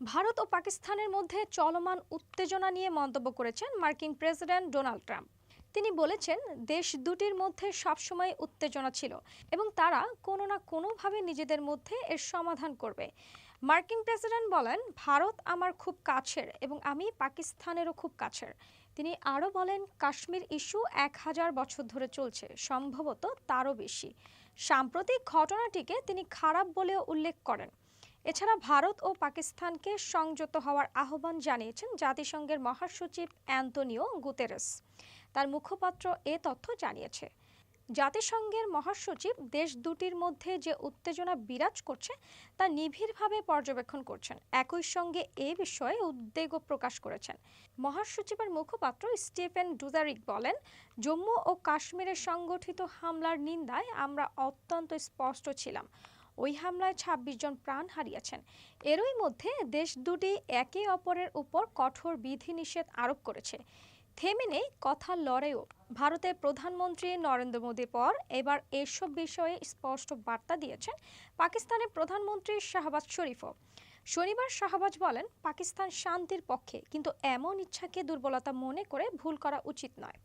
ভারত ও পাকিস্তানের মধ্যে চলমান উত্তেজনা নিয়ে মন্তব্য করেছেন মার্কিন প্রেসিডেন্ট ডোনাল্ড ট্রাম্প। তিনি বলেছেন, দেশ দুটির মধ্যে সবসময় উত্তেজনা ছিল এবং তারা কোনো না কোনোভাবে নিজেদের মধ্যে এর সমাধান করবে। মার্কিন প্রেসিডেন্ট বলেন, ভারত আমার খুব কাছের এবং আমি পাকিস্তানেরও খুব কাছের। তিনি আরও বলেন, কাশ্মীর ইস্যু 1000 বছর ধরে চলছে, সম্ভবত তারও বেশি। সাম্প্রতিক ঘটনাটিকে তিনি খারাপ বলেও উল্লেখ করেন। এছাড়া ভারত ও পাকিস্তানকে সংযত হওয়ার আহ্বান জানিয়েছেন জাতিসংঘের মহাসচিব অ্যান্তোনিও গুতেরেস। তার মুখপাত্র এ তথ্য জানিয়েছে। জাতিসংঘের মহাসচিব দেশ দুটির মধ্যে যে উত্তেজনা বিরাজ করছে তা নিবিড়ভাবে পর্যবেক্ষণ করছেন। একই সঙ্গে এ বিষয়ে উদ্বেগও প্রকাশ করেছেন। মহাসচিবের মুখপাত্র স্টিফেন ডুজারিক বলেন, জম্মু ও কাশ্মীরে সংগঠিত হামলার নিন্দায় আমরা অত্যন্ত স্পষ্ট ছিলাম। ওই হামলায় ২৬ জন প্রাণ হারিয়েছেন। এরই মধ্যে দেশ দুটি একে অপরের উপর কঠোর বিধিনিষেধ আরোপ করেছে। থেমে নেই কথার লড়াইও। ভারতের প্রধানমন্ত্রী নরেন্দ্র মোদীর পর এবার এসব বিষয়ে স্পষ্ট বার্তা দিয়েছেন পাকিস্তানের প্রধানমন্ত্রী শাহবাজ শরীফও। শনিবার শাহবাজ বলেন, পাকিস্তান শান্তির পক্ষে, কিন্তু এমন ইচ্ছাকে দুর্বলতা মনে করে ভুল করা উচিত নয়।